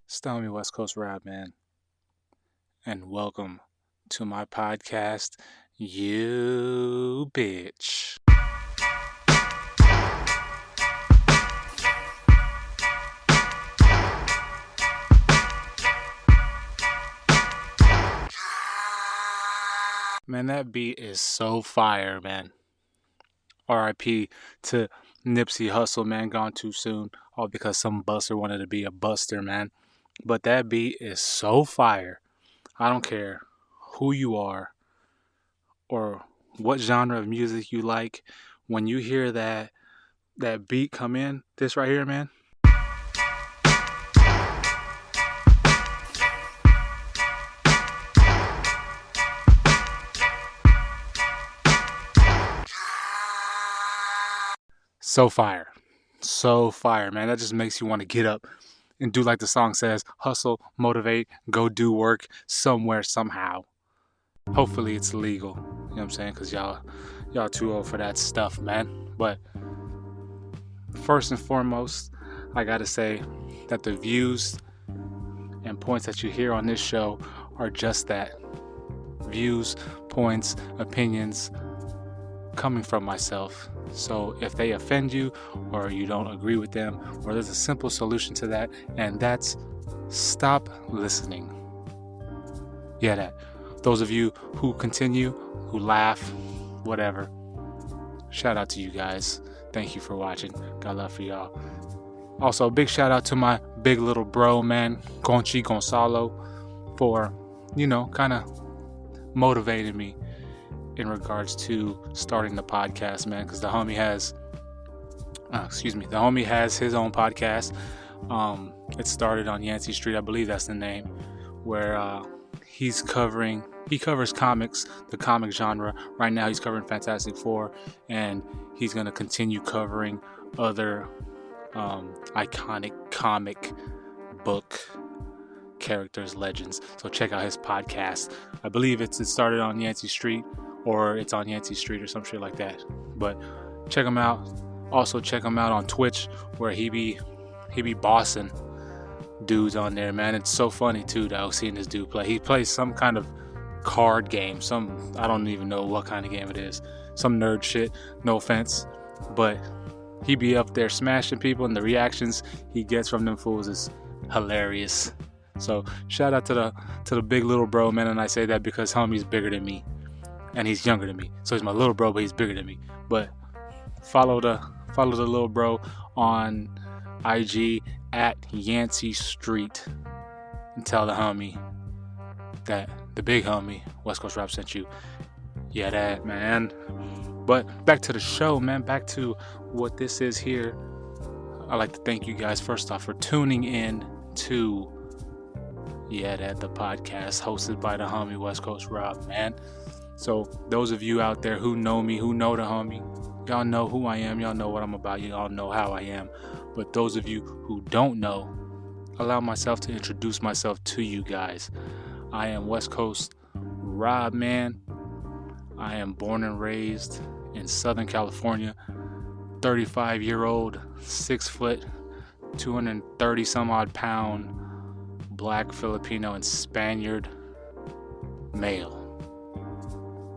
Style me Westcoast Rob, man, and welcome to my podcast, You Bitch. Man, that beat is so fire, man. RIP to Nipsey Hussle, man, gone too soon, all because some buster wanted to be a buster, man. But that beat is so fire. I don't care who you are or what genre of music you like. When you hear that beat come in, this right here, man. So fire. So fire, man. That just makes you want to get up and do like the song says, hustle, motivate, go do work somewhere, somehow. Hopefully it's legal. You know what I'm saying? Because y'all too old for that stuff, man. But first and foremost, I gotta say that the views and points that you hear on this show are just that. Views, points, opinions coming from myself. So if they offend you or you don't agree with them, or there's a simple solution to that, and that's stop listening. YeahDat. Those of you who continue, who laugh, whatever, shout out to you guys. Thank you for watching. Got love for y'all. Also, big shout out to my big little bro, man, Conchi Gonzalo, for, kind of motivating me in regards to starting the podcast, man, because the homie has his own podcast. It started on Yancey Street, I believe that's the name, where he covers comics, the comic genre. Right now he's covering Fantastic Four, and he's going to continue covering other iconic comic book characters, legends. So check out his podcast. I believe it started on Yancey Street, or it's on Yancey Street or some shit like that. But check him out. Also check him out on Twitch, where he be bossing dudes on there, man. It's so funny too, though, seeing this dude play. He plays some kind of card game. I don't even know what kind of game it is. Some nerd shit, no offense. But he be up there smashing people, and the reactions he gets from them fools is hilarious. So shout out to the big little bro, man. And I say that because homie's bigger than me, and he's younger than me. So he's my little bro, but he's bigger than me. But follow the little bro on IG at Yancey Street, and tell the homie that the big homie Westcoast Rob sent you. YeahDat, man. But back to the show, man. Back to what this is here. I'd like to thank you guys first off for tuning in to YeahDat The Podcast, hosted by the homie Westcoast Rob, man. So those of you out there who know me, who know the homie, y'all know who I am, y'all know what I'm about, y'all know how I am. But those of you who don't know, allow myself to introduce myself to you guys. I am Westcoast Rob, man. I am born and raised in Southern California, 35-year-old, 6 foot, 230 some odd pound, Black, Filipino, and Spaniard male.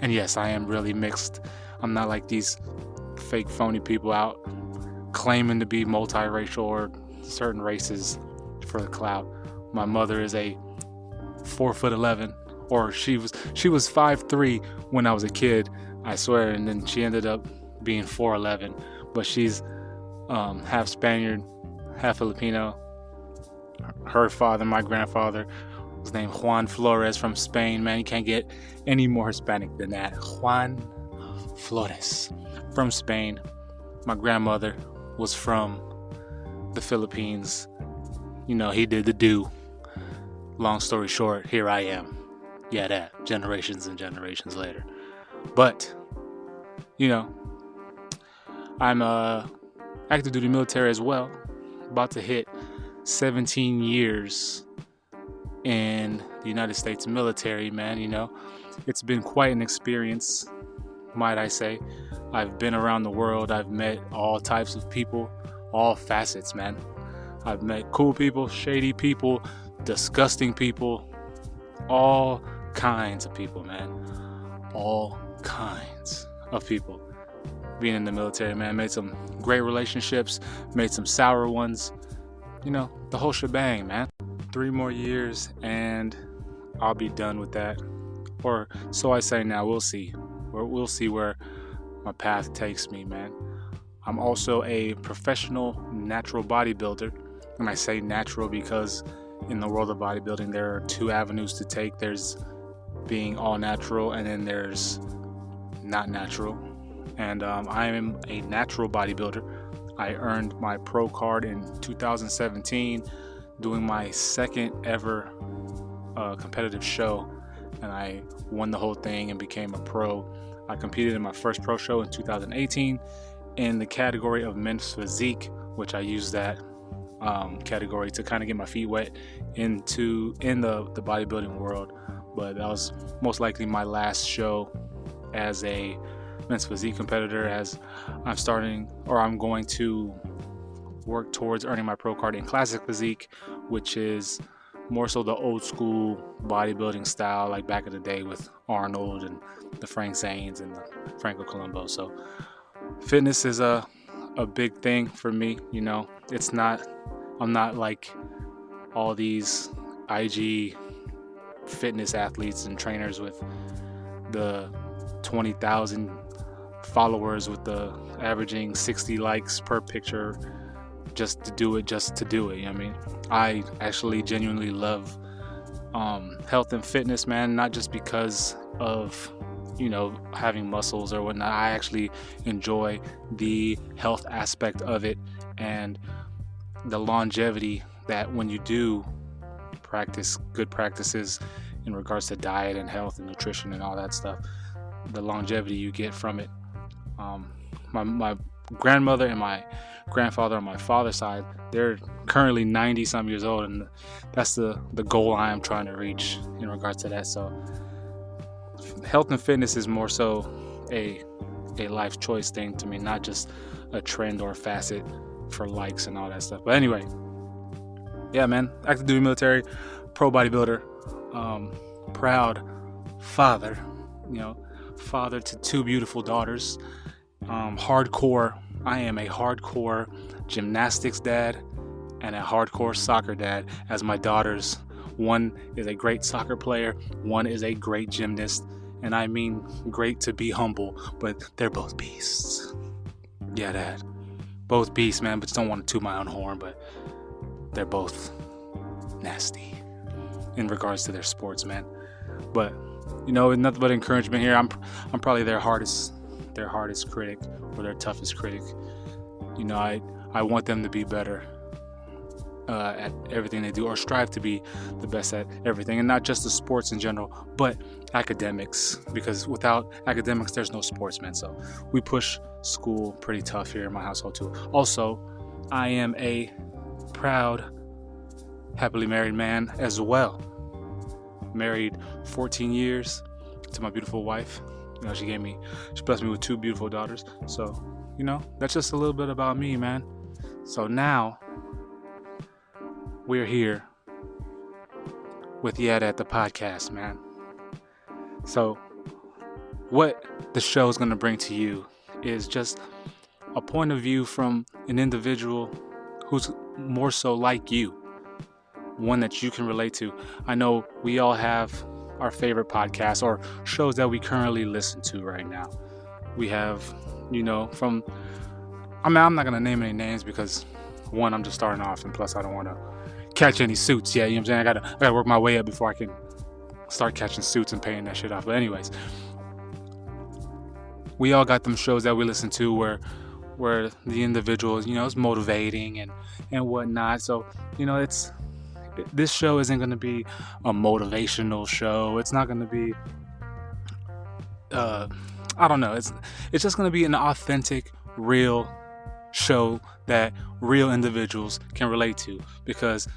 And yes, I am really mixed. I'm not like these fake phony people out claiming to be multiracial or certain races for the clout. My mother is a 4'11", or she was 5'3" when I was a kid, I swear, and then she ended up being 4'11". But she's half Spaniard, half Filipino. Her father, my grandfather, was named Juan Flores from Spain. Man, you can't get any more Hispanic than that. Juan Flores from Spain. My grandmother was from the Philippines. He did the do. Long story short, here I am. YeahDat, generations and generations later. But, I'm active duty military as well. About to hit 17 years in the United States military, man. It's been quite an experience, might I say. I've been around the world. I've met all types of people, all facets, man. I've met cool people, shady people, disgusting people, all kinds of people, man. All kinds of people. Being in the military, man, made some great relationships, made some sour ones. The whole shebang, man. 3 more years and I'll be done with that. Or so I say now. We'll see. We'll see where my path takes me, man. I'm also a professional natural bodybuilder. And I say natural because in the world of bodybuilding, there are 2 avenues to take. There's being all natural, and then there's not natural. And I am a natural bodybuilder. I earned my pro card in 2017 doing my second ever competitive show, and I won the whole thing and became a pro. I competed in my first pro show in 2018 in the category of men's physique, which I used that category to kind of get my feet wet in the bodybuilding world. But that was most likely my last show as a men's physique competitor, as I'm going to work towards earning my pro card in classic physique, which is more so the old school bodybuilding style, like back in the day with Arnold and the Frank Zanes and the Franco Columbo. So fitness is a big thing for me. I'm not like all these IG fitness athletes and trainers with the 20,000 followers with the averaging 60 likes per picture just to do it. I actually genuinely love health and fitness, man, not just because of having muscles or whatnot. I actually enjoy the health aspect of it and the longevity that when you do practice good practices in regards to diet and health and nutrition and all that stuff, the longevity you get from it. My grandmother and my grandfather on my father's side, they're currently 90 some years old, and that's the goal I am trying to reach in regards to that. So health and fitness is more so a life choice thing to me, not just a trend or a facet for likes and all that stuff. But anyway, yeah, man, active duty military, pro bodybuilder, proud father, father to 2 beautiful daughters, hardcore. I am a hardcore gymnastics dad and a hardcore soccer dad, as my daughters, one is a great soccer player, one is a great gymnast, and I mean great to be humble, but they're both beasts. Yeah, Dad. Both beasts, man, but just don't want to toot my own horn, but they're both nasty in regards to their sports, man. But nothing but encouragement here. I'm probably their hardest critic, or their toughest critic. I want them to be better at everything they do, or strive to be the best at everything, and not just the sports in general, but academics, because without academics there's no sports, man. So we push school pretty tough here in my household too. Also, I am a proud happily married man as well. Married 14 years to my beautiful wife. She blessed me with 2 beautiful daughters. So, that's just a little bit about me, man. So now we're here with YeahDat The Podcast, man. So what the show is going to bring to you is just a point of view from an individual who's more so like you, one that you can relate to. I know we all have our favorite podcasts or shows that we currently listen to right now. We have, I'm not going to name any names because, one, I'm just starting off, and plus I don't want to catch any suits. Yeah, you know what I'm saying? I gotta work my way up before I can start catching suits and paying that shit off. But anyways, we all got them shows that we listen to where the individual is motivating and whatnot. So, this show isn't going to be a motivational show. It's not going to be, I don't know. It's just going to be an authentic, real show that real individuals can relate to, because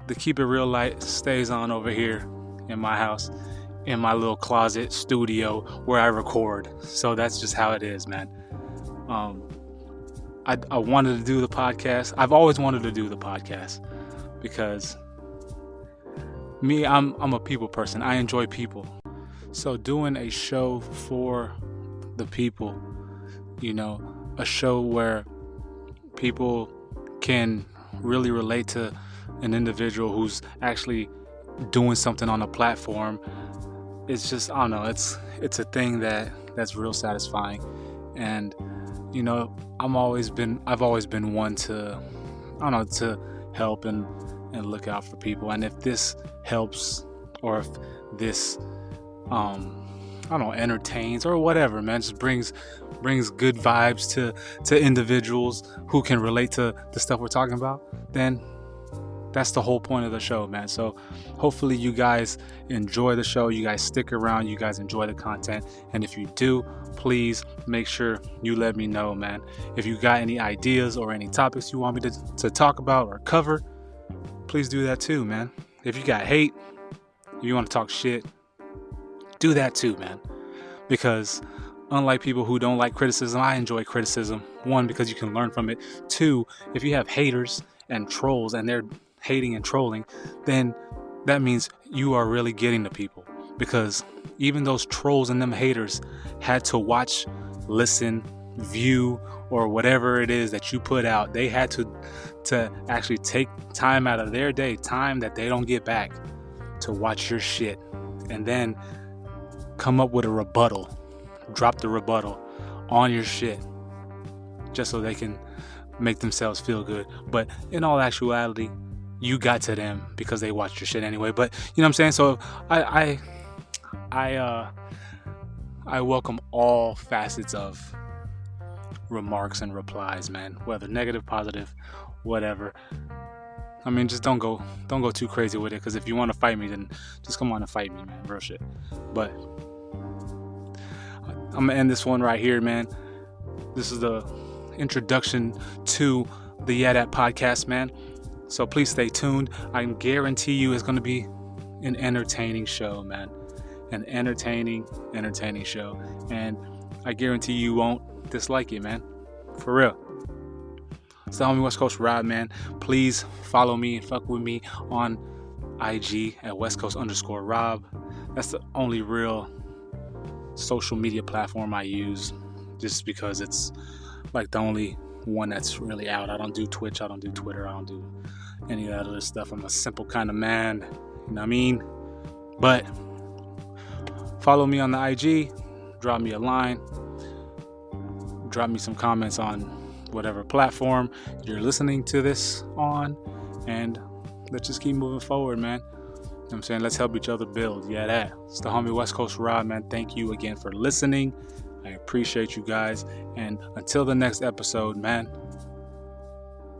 the Keep It Real light stays on over here in my house, in my little closet studio where I record. So that's just how it is, man. I wanted to do the podcast. I've always wanted to do the podcast because I'm a people person. I enjoy people. So doing a show for the people, a show where people can really relate to an individual who's actually doing something on a platform. It's just, I don't know, it's a thing that's real satisfying. And I've always been one to, I don't know, to help and look out for people. And if this helps, or if this I don't know, entertains or whatever, man, just brings good vibes to individuals who can relate to the stuff we're talking about, then that's the whole point of the show, man. So hopefully you guys enjoy the show, you guys stick around, you guys enjoy the content. And if you do, please make sure you let me know, man. If you got any ideas or any topics you want me to talk about or cover, please do that too, man. If you got hate, if you want to talk shit, do that too, man. Because unlike people who don't like criticism, I enjoy criticism. One, because you can learn from it. Two, if you have haters and trolls and they're hating and trolling, then that means you are really getting to people. Because even those trolls and them haters had to watch, listen, view, or whatever it is that you put out. They had to actually take time out of their day, time that they don't get back, to watch your shit and then come up with a rebuttal, drop the rebuttal on your shit just so they can make themselves feel good. But in all actuality, you got to them because they watched your shit anyway. But you know what I'm saying? So I welcome all facets of remarks and replies, man, whether negative, positive, whatever. I mean, just don't go too crazy with it, because if you want to fight me, then just come on and fight me, man. Real shit. But I'm gonna end this one right here, man. This is the introduction to the YeahDat Podcast, man. So please stay tuned. I can guarantee you it's gonna be an entertaining show, man. An entertaining show. And I guarantee you won't dislike it, man. For real. It's the homie Westcoast Rob, man. Please follow me and fuck with me on IG at Westcoast_Rob. That's the only real social media platform I use, just because it's like the only one that's really out. I don't do Twitch, I don't do Twitter, I don't do any of that other stuff. I'm a simple kind of man, you know what I mean? But follow me on the IG, drop me a line, drop me some comments on whatever platform you're listening to this on, and let's just keep moving forward, man. You know what I'm saying? Let's help each other build. Yeah, that. It's the homie Westcoast Rob, man. Thank you again for listening. I appreciate you guys. And until the next episode, man,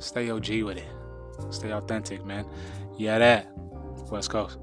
stay OG with it. Stay authentic, man. Yeah, that. West Coast.